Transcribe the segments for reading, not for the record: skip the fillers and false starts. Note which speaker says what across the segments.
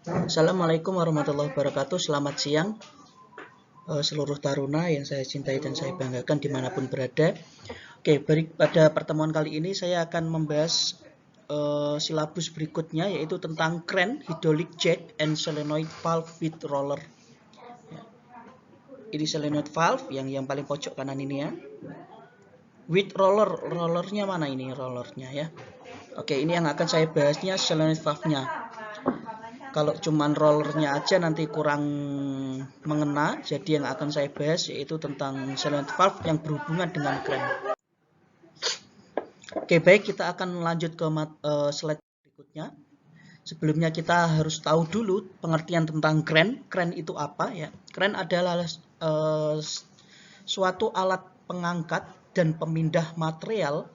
Speaker 1: Assalamualaikum warahmatullahi wabarakatuh. Selamat siang seluruh taruna yang saya cintai dan saya banggakan dimanapun berada. Oke, pada pertemuan kali ini saya akan membahas silabus berikutnya, yaitu tentang crank, hydraulic jack, and solenoid valve with roller. Ini solenoid valve yang paling pojok kanan ini ya. With roller, rollernya mana ini rollernya ya? Oke, ini yang akan saya bahasnya solenoid valve-nya. Kalau cuman rollernya aja nanti kurang mengena, jadi yang akan saya bahas yaitu tentang solenoid valve yang berhubungan dengan crank. Oke, baik, kita akan lanjut ke slide berikutnya. Sebelumnya kita harus tahu dulu pengertian tentang crank. Crank itu apa ya? Crank adalah suatu alat pengangkat dan pemindah material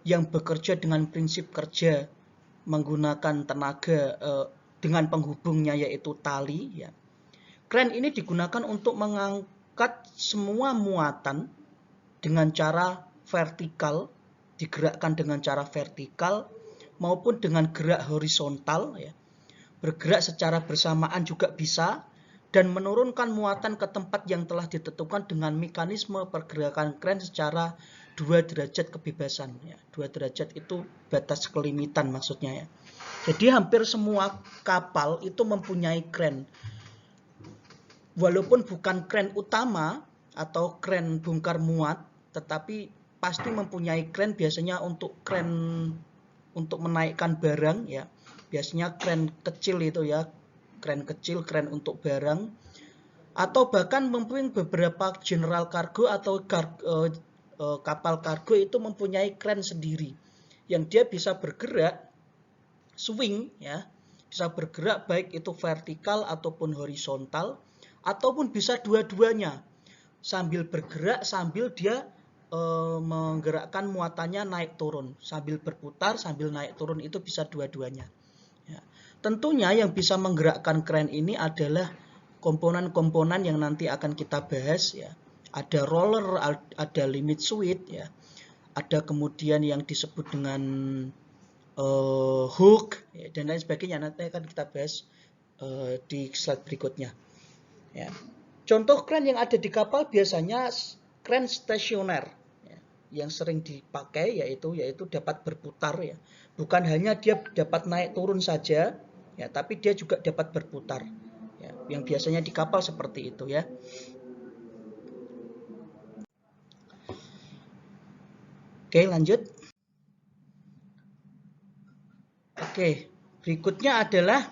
Speaker 1: yang bekerja dengan prinsip kerja menggunakan tenaga dengan penghubungnya yaitu tali ya. Crank ini digunakan untuk mengangkat semua muatan dengan cara vertikal, digerakkan dengan cara vertikal maupun dengan gerak horizontal ya. Bergerak secara bersamaan juga bisa, dan menurunkan muatan ke tempat yang telah ditentukan dengan mekanisme pergerakan crank secara 2 derajat kebebasan ya. 2 derajat itu batas kelimitan maksudnya ya. Jadi hampir semua kapal itu mempunyai crank. Walaupun bukan crank utama atau crank bongkar muat, tetapi pasti mempunyai crank biasanya untuk crank untuk menaikkan barang ya. Biasanya crank kecil itu ya, crank kecil, crank untuk barang, atau bahkan mungkin beberapa general cargo atau kapal kargo itu mempunyai crank sendiri yang dia bisa bergerak swing ya, bisa bergerak baik itu vertikal ataupun horizontal, ataupun bisa dua-duanya, sambil bergerak sambil dia menggerakkan muatannya naik turun, sambil berputar sambil naik turun, itu bisa dua-duanya ya. Tentunya yang bisa menggerakkan crank ini adalah komponen-komponen yang nanti akan kita bahas ya. Ada roller, ada limit switch ya, ada kemudian yang disebut dengan hook ya, dan lain sebagainya. Nanti akan kita bahas di slide berikutnya ya. Contoh crank yang ada di kapal biasanya crank stasioner ya, yang sering dipakai yaitu dapat berputar ya. Bukan hanya dia dapat naik turun saja ya, tapi dia juga dapat berputar ya, yang biasanya di kapal seperti itu ya. Oke, lanjut. Oke, berikutnya adalah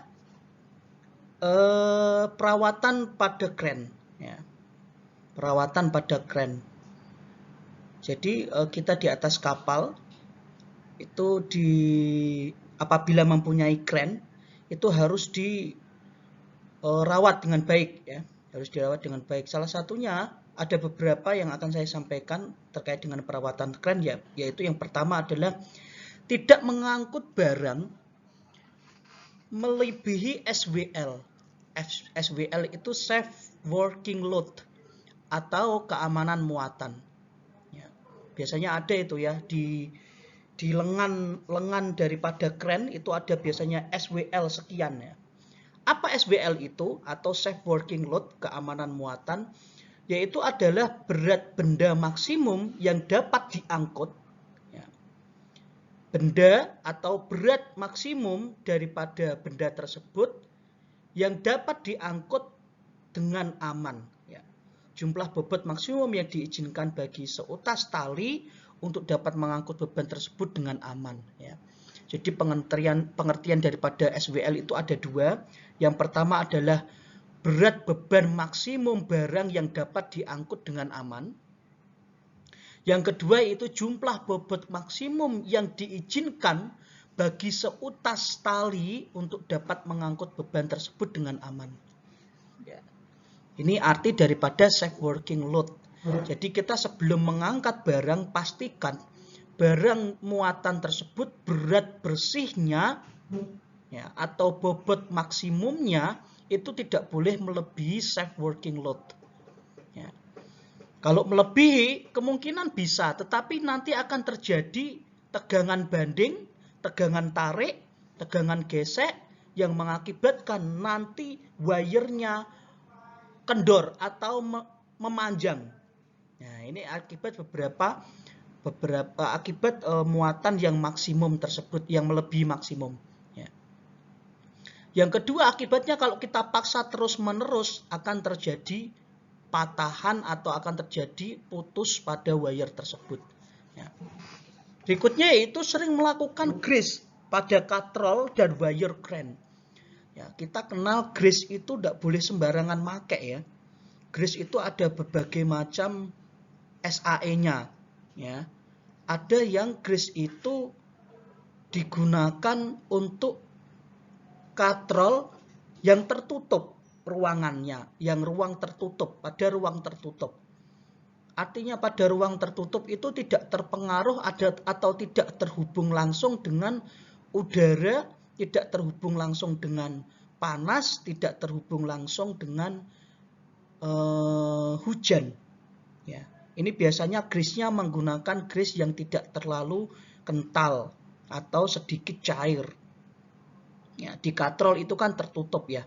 Speaker 1: perawatan pada crank ya. Perawatan pada crank. Jadi kita di atas kapal itu apabila mempunyai crank itu harus dirawat dengan baik ya, harus dirawat dengan baik. Salah satunya ada beberapa yang akan saya sampaikan terkait dengan perawatan crank ya, yaitu yang pertama adalah tidak mengangkut barang melebihi SWL. SWL itu safe working load atau keamanan muatan ya. Biasanya ada itu ya di lengan daripada crank itu ada biasanya SWL sekian ya. Apa SWL itu atau safe working load, keamanan muatan? Yaitu adalah berat benda maksimum yang dapat diangkut ya. Benda atau berat maksimum daripada benda tersebut yang dapat diangkut dengan aman ya. Jumlah bobot maksimum yang diizinkan bagi seutas tali untuk dapat mengangkut beban tersebut dengan aman ya. Jadi pengertian daripada SWL itu ada dua. Yang pertama adalah berat beban maksimum barang yang dapat diangkut dengan aman. Yang kedua itu jumlah bobot maksimum yang diizinkan bagi seutas tali untuk dapat mengangkut beban tersebut dengan aman. Ya. Ini arti daripada safe working load. Jadi kita sebelum mengangkat barang, pastikan barang muatan tersebut berat bersihnya ya, atau bobot maksimumnya itu tidak boleh melebihi safe working load ya. Kalau melebihi kemungkinan bisa, tetapi nanti akan terjadi tegangan banding, tegangan tarik, tegangan gesek yang mengakibatkan nanti wire-nya kendor atau memanjang. Nah, ini akibat beberapa akibat muatan yang maksimum tersebut, yang melebihi maksimum. Ya. Yang kedua, akibatnya kalau kita paksa terus-menerus akan terjadi patahan atau akan terjadi putus pada wire tersebut. Ya. Berikutnya yaitu sering melakukan grease pada katrol dan wire crank. Ya, kita kenal grease itu tidak boleh sembarangan make ya. Grease itu ada berbagai macam SAE-nya. Ya. Ada yang grease itu digunakan untuk katrol yang tertutup ruangannya, yang ruang tertutup, pada ruang tertutup. Artinya pada ruang tertutup itu tidak terpengaruh atau tidak terhubung langsung dengan udara, tidak terhubung langsung dengan panas, tidak terhubung langsung dengan hujan. Ya, ini biasanya grease-nya menggunakan grease yang tidak terlalu kental atau sedikit cair. Ya, di katrol itu kan tertutup ya.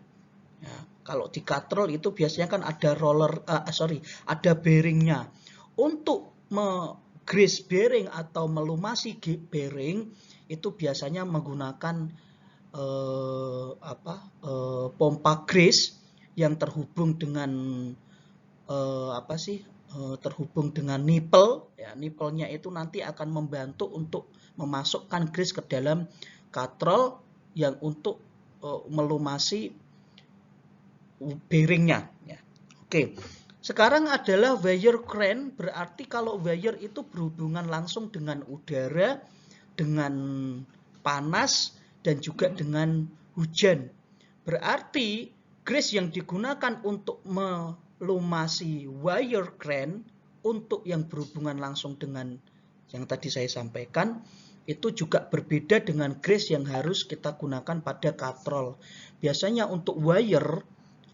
Speaker 1: Ya, kalau di katrol itu biasanya kan ada ada bearingnya. Untuk grease bearing atau melumasi bearing itu biasanya menggunakan pompa grease yang terhubung dengan terhubung dengan nipple. Ya, nipple-nya itu nanti akan membantu untuk memasukkan grease ke dalam katrol yang untuk melumasi bearingnya. Ya. Oke. Sekarang adalah wire crank, berarti kalau wire itu berhubungan langsung dengan udara, dengan panas, dan juga dengan hujan. Berarti grease yang digunakan untuk melumasi wire crank untuk yang berhubungan langsung dengan yang tadi saya sampaikan, itu juga berbeda dengan grease yang harus kita gunakan pada katrol. Biasanya untuk wire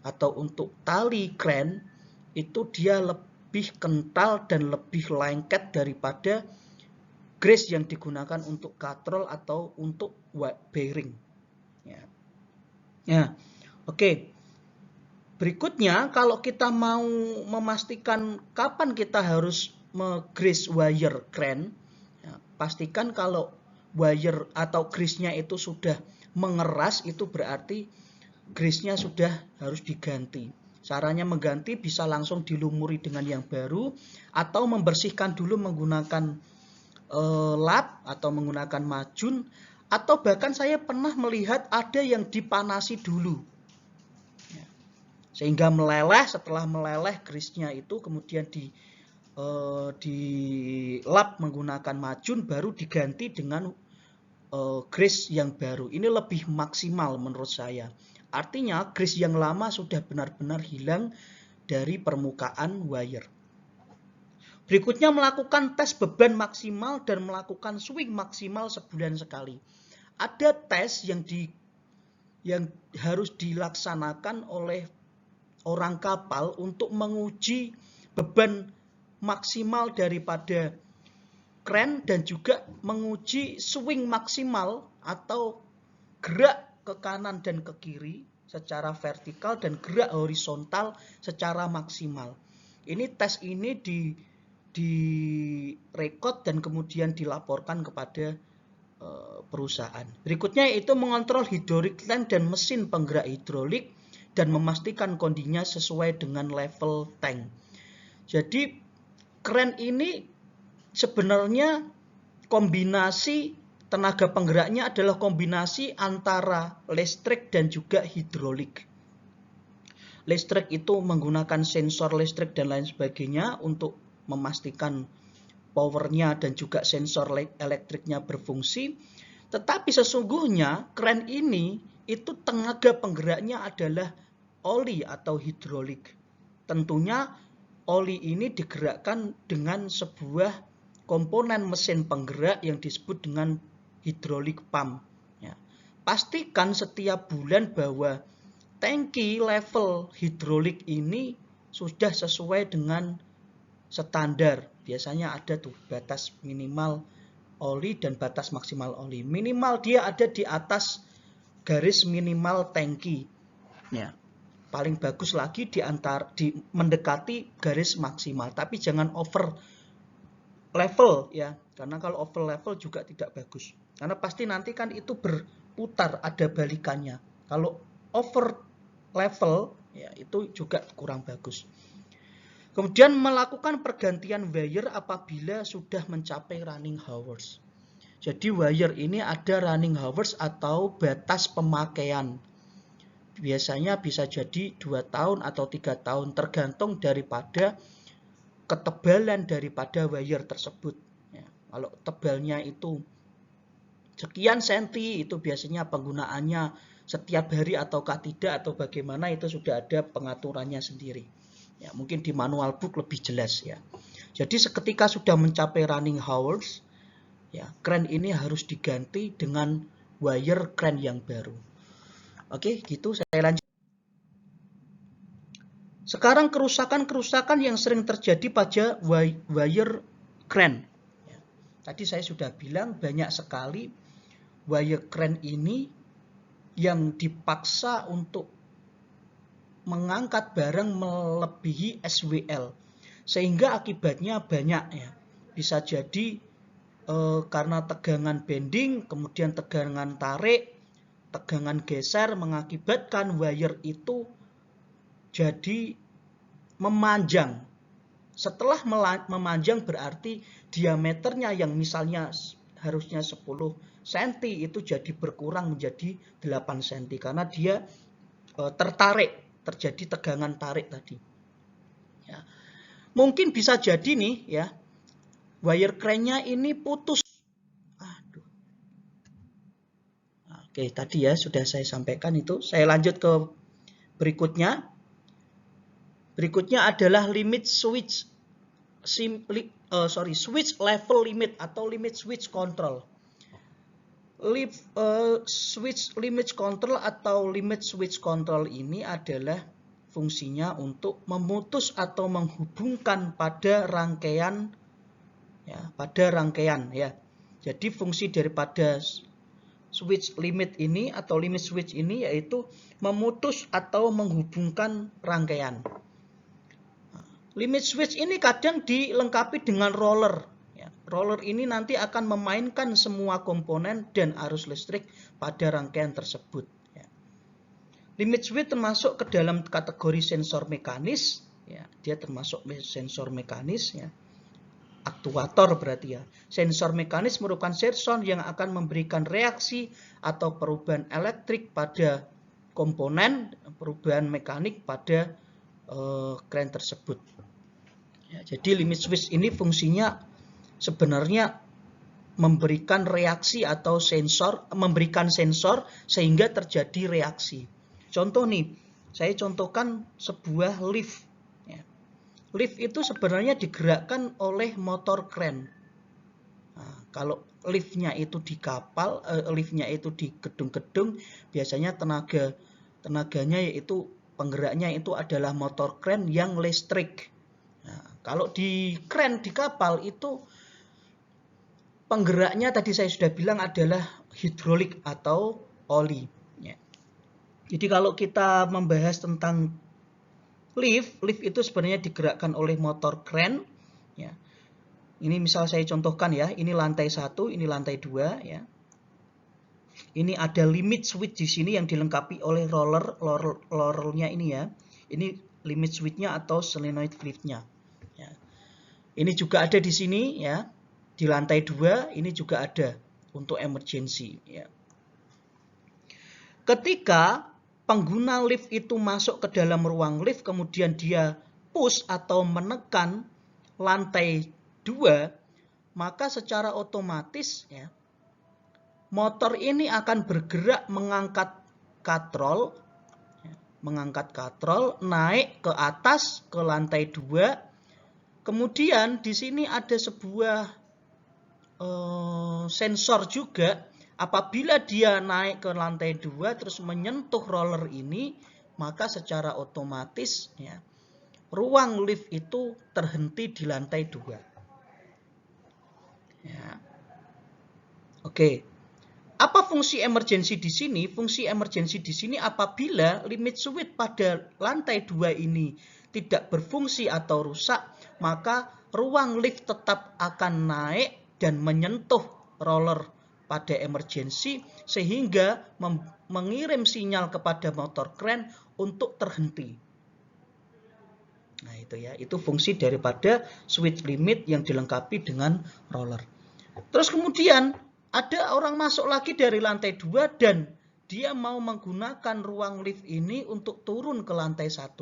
Speaker 1: atau untuk tali crank itu dia lebih kental dan lebih lengket daripada grease yang digunakan untuk katrol atau untuk bearing. Ya. Ya, oke. Berikutnya, kalau kita mau memastikan kapan kita harus grease wire crank, ya, pastikan kalau wire atau grease-nya itu sudah mengeras, itu berarti grease-nya sudah harus diganti. Caranya mengganti bisa langsung dilumuri dengan yang baru atau membersihkan dulu menggunakan lap atau menggunakan macun, atau bahkan saya pernah melihat ada yang dipanasi dulu. Ya. Sehingga meleleh, setelah meleleh grease-nya itu kemudian di lap menggunakan macun baru diganti dengan grease yang baru. Ini lebih maksimal menurut saya. Artinya grease yang lama sudah benar-benar hilang dari permukaan wire. Berikutnya melakukan tes beban maksimal dan melakukan swing maksimal sebulan sekali. Ada tes yang harus dilaksanakan oleh orang kapal untuk menguji beban maksimal daripada crank dan juga menguji swing maksimal atau gerak ke kanan dan ke kiri secara vertikal dan gerak horizontal secara maksimal. Ini tes ini direkod dan kemudian dilaporkan kepada perusahaan. Berikutnya yaitu mengontrol hidrolik tank dan mesin penggerak hidrolik dan memastikan kondisinya sesuai dengan level tank. Jadi crank ini sebenarnya kombinasi tenaga penggeraknya adalah kombinasi antara listrik dan juga hidrolik. Listrik itu menggunakan sensor listrik dan lain sebagainya untuk memastikan powernya dan juga sensor elektriknya berfungsi. Tetapi sesungguhnya crank ini itu tenaga penggeraknya adalah oli atau hidrolik. Tentunya oli ini digerakkan dengan sebuah komponen mesin penggerak yang disebut dengan hidrolik pump. Ya. Pastikan setiap bulan bahwa tangki level hidrolik ini sudah sesuai dengan standar. Biasanya ada tuh batas minimal oli dan batas maksimal oli. Minimal dia ada di atas garis minimal tangki. Ya. Paling bagus lagi mendekati garis maksimal, tapi jangan over level ya, karena kalau over level juga tidak bagus. Karena pasti nanti kan itu berputar, ada balikannya. Kalau over level ya itu juga kurang bagus. Kemudian melakukan pergantian wire apabila sudah mencapai running hours. Jadi wire ini ada running hours atau batas pemakaian. Biasanya bisa jadi 2 tahun atau 3 tahun tergantung daripada ketebalan daripada wire tersebut. Ya, kalau tebalnya itu sekian senti, itu biasanya penggunaannya setiap hari ataukah tidak atau bagaimana, itu sudah ada pengaturannya sendiri. Ya, mungkin di manual book lebih jelas ya. Jadi seketika sudah mencapai running hours, ya, kren ini harus diganti dengan wire kren yang baru. Oke, gitu saya lanjut. Sekarang kerusakan-kerusakan yang sering terjadi pada wire kren. Ya, tadi saya sudah bilang banyak sekali wire kren ini yang dipaksa untuk mengangkat barang melebihi SWL. Sehingga akibatnya banyak ya. Bisa jadi karena tegangan bending, kemudian tegangan tarik, tegangan geser mengakibatkan wire itu jadi memanjang. Setelah memanjang berarti diameternya yang misalnya harusnya 10 cm itu jadi berkurang menjadi 8 cm karena dia tertarik, terjadi tegangan tarik tadi. Ya. Mungkin bisa jadi nih ya, wire krennya ini putus. Aduh. Oke, tadi ya sudah saya sampaikan itu. Saya lanjut ke berikutnya. Berikutnya adalah limit switch switch level limit atau limit switch control. Switch limit control atau limit switch control ini adalah fungsinya untuk memutus atau menghubungkan pada rangkaian ya. Jadi fungsi daripada switch limit ini atau limit switch ini yaitu memutus atau menghubungkan rangkaian. Limit switch ini kadang dilengkapi dengan roller. Ya, roller ini nanti akan memainkan semua komponen dan arus listrik pada rangkaian tersebut. Ya. Limit switch termasuk ke dalam kategori sensor mekanis. Ya, dia termasuk sensor mekanis. Ya. Aktuator berarti ya. Sensor mekanis merupakan sensor yang akan memberikan reaksi atau perubahan elektrik pada komponen, perubahan mekanik pada kren tersebut. Ya, jadi limit switch ini fungsinya sebenarnya memberikan reaksi atau memberikan sensor sehingga terjadi reaksi. Contoh nih, saya contohkan sebuah lift. Ya. Lift itu sebenarnya digerakkan oleh motor kren. Nah, kalau liftnya itu di kapal, liftnya itu di gedung-gedung, biasanya tenaganya yaitu penggeraknya itu adalah motor kren yang listrik. Nah, kalau di kren di kapal itu penggeraknya tadi saya sudah bilang adalah hidrolik atau oli. Ya. Jadi kalau kita membahas tentang lift itu sebenarnya digerakkan oleh motor kren. Ya. Ini misal saya contohkan ya, ini lantai 1, ini lantai 2 ya. Ini ada limit switch di sini yang dilengkapi oleh rollernya ini ya. Ini limit switchnya atau solenoid liftnya. Ya. Ini juga ada di sini ya. Di lantai 2 ini juga ada untuk emergency ya. Ketika pengguna lift itu masuk ke dalam ruang lift kemudian dia push atau menekan lantai 2, maka secara otomatis ya motor ini akan bergerak mengangkat katrol naik ke atas ke lantai 2. Kemudian di sini ada sebuah sensor juga. Apabila dia naik ke lantai 2 terus menyentuh roller ini, maka secara otomatis ya, ruang lift itu terhenti di lantai 2. Ya. Oke. Apa fungsi emergency di sini? Fungsi emergency di sini apabila limit switch pada lantai 2 ini tidak berfungsi atau rusak, maka ruang lift tetap akan naik dan menyentuh roller pada emergency sehingga mengirim sinyal kepada motor crane untuk terhenti. Nah, itu ya, itu fungsi daripada switch limit yang dilengkapi dengan roller. Terus kemudian ada orang masuk lagi dari lantai 2 dan dia mau menggunakan ruang lift ini untuk turun ke lantai 1.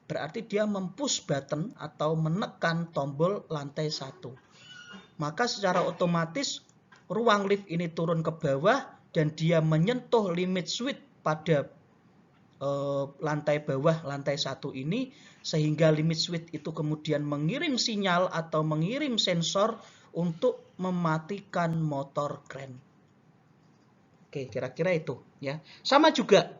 Speaker 1: Berarti dia mempush button atau menekan tombol lantai 1. Maka secara otomatis ruang lift ini turun ke bawah dan dia menyentuh limit switch pada lantai bawah lantai 1 ini, sehingga limit switch itu kemudian mengirim sinyal atau mengirim sensor untuk mematikan motor crane. Oke, kira-kira itu ya. Sama juga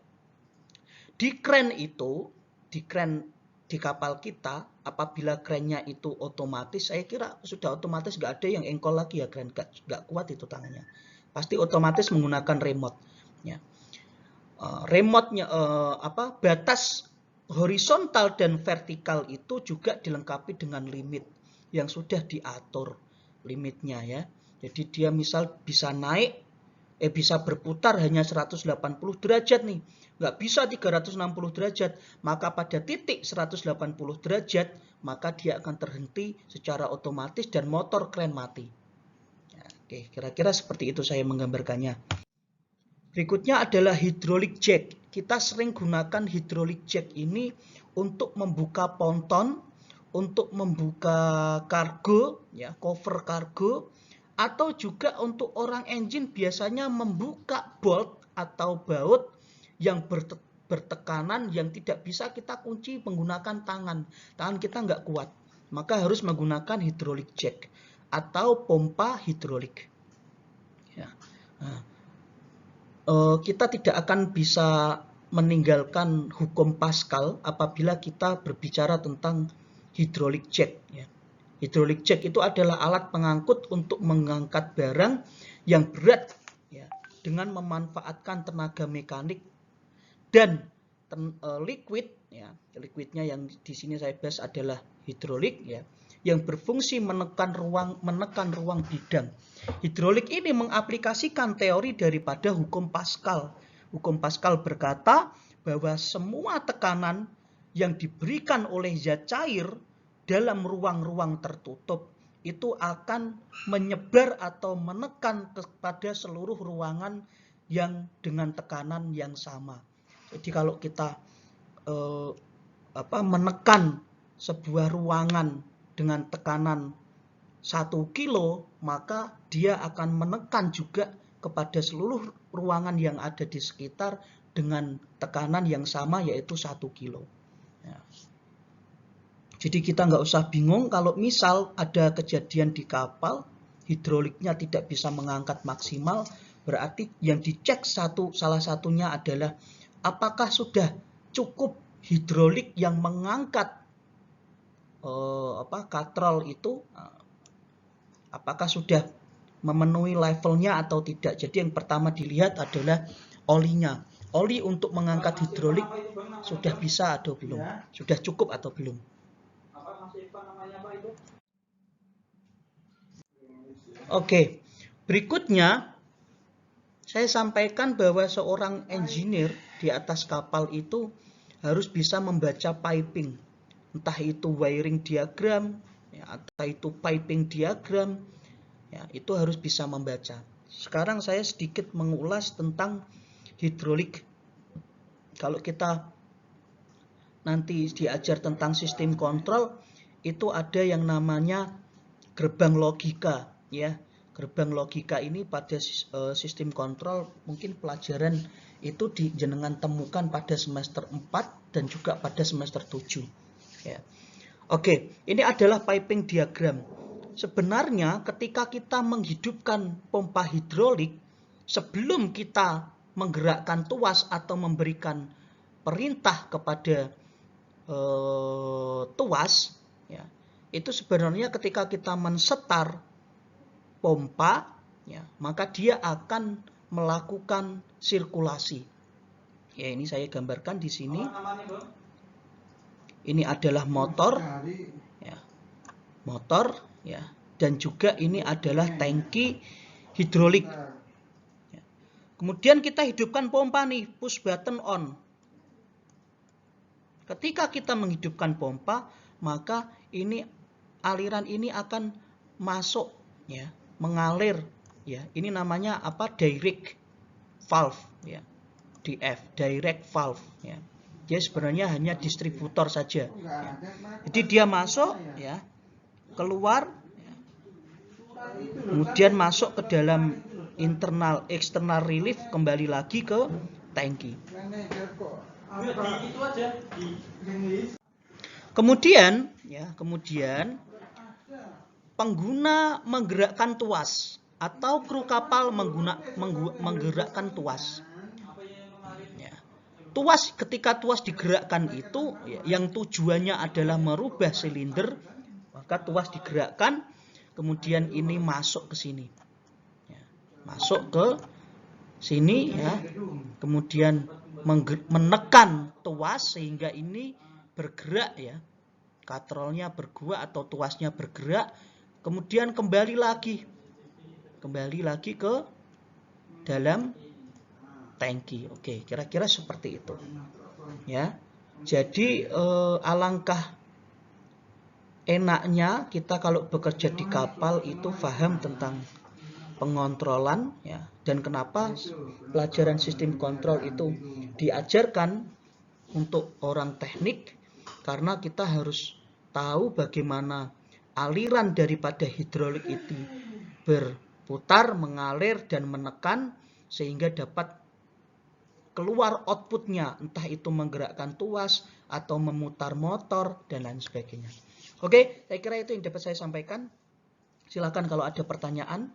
Speaker 1: di crane itu, di crane di kapal kita, apabila crane-nya itu otomatis, saya kira sudah otomatis, nggak ada yang engkol lagi ya, crane nggak kuat itu tangannya. Pasti otomatis menggunakan remote ya. Remote-nya batas horizontal dan vertikal itu juga dilengkapi dengan limit yang sudah diatur limitnya ya. Jadi dia misal bisa naik, bisa berputar hanya 180 derajat nih, nggak bisa 360 derajat, maka pada titik 180 derajat maka dia akan terhenti secara otomatis dan motor crane mati. Oke, kira-kira seperti itu saya menggambarkannya. Berikutnya adalah hydraulic jack. Kita sering gunakan hydraulic jack ini untuk membuka ponton, untuk membuka kargo, ya, cover kargo, atau juga untuk orang engine biasanya membuka bolt atau baut yang bertekanan yang tidak bisa kita kunci menggunakan tangan. Tangan kita nggak kuat, maka harus menggunakan hydraulic jack atau pompa hidrolik. Ya. Nah, kita tidak akan bisa meninggalkan hukum Pascal apabila kita berbicara tentang hydraulic jack. Ya. Hydraulic jack itu adalah alat pengangkut untuk mengangkat barang yang berat ya, dengan memanfaatkan tenaga mekanik dan liquid. Ya, liquidnya yang di sini saya bahas adalah hidrolik ya, yang berfungsi menekan ruang bidang. Hidrolik ini mengaplikasikan teori daripada hukum Pascal. Hukum Pascal berkata bahwa semua tekanan yang diberikan oleh zat cair dalam ruang-ruang tertutup itu akan menyebar atau menekan kepada seluruh ruangan yang dengan tekanan yang sama. Jadi kalau kita menekan sebuah ruangan dengan tekanan 1 kilo, maka dia akan menekan juga kepada seluruh ruangan yang ada di sekitar dengan tekanan yang sama, yaitu 1 kilo. Ya. Jadi kita nggak usah bingung kalau misal ada kejadian di kapal, hidroliknya tidak bisa mengangkat maksimal, berarti yang dicek salah satunya adalah apakah sudah cukup hidrolik yang mengangkat katrol itu, apakah sudah memenuhi levelnya atau tidak. Jadi yang pertama dilihat adalah olinya. Oli untuk mengangkat hidrolik sudah bisa atau belum? Sudah cukup atau belum? Oke, berikutnya saya sampaikan bahwa seorang engineer di atas kapal itu harus bisa membaca piping, entah itu wiring diagram, ya, entah itu piping diagram, ya, itu harus bisa membaca. Sekarang saya sedikit mengulas tentang hidrolik. Kalau kita nanti diajar tentang sistem kontrol, itu ada yang namanya gerbang logika, ya. Gerbang logika ini pada sistem kontrol mungkin pelajaran itu jenengan temukan pada semester 4 dan juga pada semester 7. Ya. Oke, ini adalah piping diagram. Sebenarnya ketika kita menghidupkan pompa hidrolik, sebelum kita menggerakkan tuas atau memberikan perintah kepada tuas, ya, itu sebenarnya ketika kita mensetar pompa, ya, maka dia akan melakukan sirkulasi. Ya, ini saya gambarkan di sini. Ini adalah motor, ya, motor, ya, dan juga ini adalah tangki hidrolik. Ya. Kemudian kita hidupkan pompa nih, push button on. Ketika kita menghidupkan pompa, maka ini aliran ini akan masuk, ya, mengalir, ya. Ini namanya apa? Direct valve, ya. DF, direct valve, ya. Dia sebenarnya hanya distributor saja, ya. Jadi dia masuk, ya, keluar, ya. Kemudian masuk ke dalam internal external relief, kembali lagi ke tangki. Kemudian, ya, pengguna menggerakkan tuas atau kru kapal menggerakkan tuas. Ya. Ketika tuas digerakkan itu, ya, yang tujuannya adalah merubah silinder, maka tuas digerakkan, kemudian ini masuk ke sini, ya, masuk ke sini, ya, kemudian menekan tuas sehingga ini bergerak, ya, katrolnya bergerak atau tuasnya bergerak, kemudian kembali lagi ke dalam tangki. Oke, kira-kira seperti itu, ya. Jadi alangkah enaknya kita kalau bekerja di kapal itu paham tentang pengontrolan, ya, dan kenapa pelajaran sistem kontrol itu diajarkan untuk orang teknik, karena kita harus tahu bagaimana aliran daripada hidrolik itu berputar, mengalir, dan menekan sehingga dapat keluar outputnya, entah itu menggerakkan tuas atau memutar motor dan lain sebagainya. Oke, saya kira itu yang dapat saya sampaikan. Silakan kalau ada pertanyaan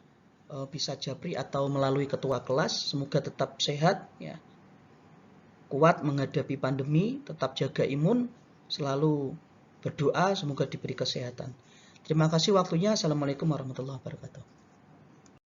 Speaker 1: bisa japri atau melalui ketua kelas. Semoga tetap sehat, ya, kuat menghadapi pandemi, tetap jaga imun, selalu berdoa semoga diberi kesehatan. Terima kasih waktunya. Assalamualaikum warahmatullahi wabarakatuh.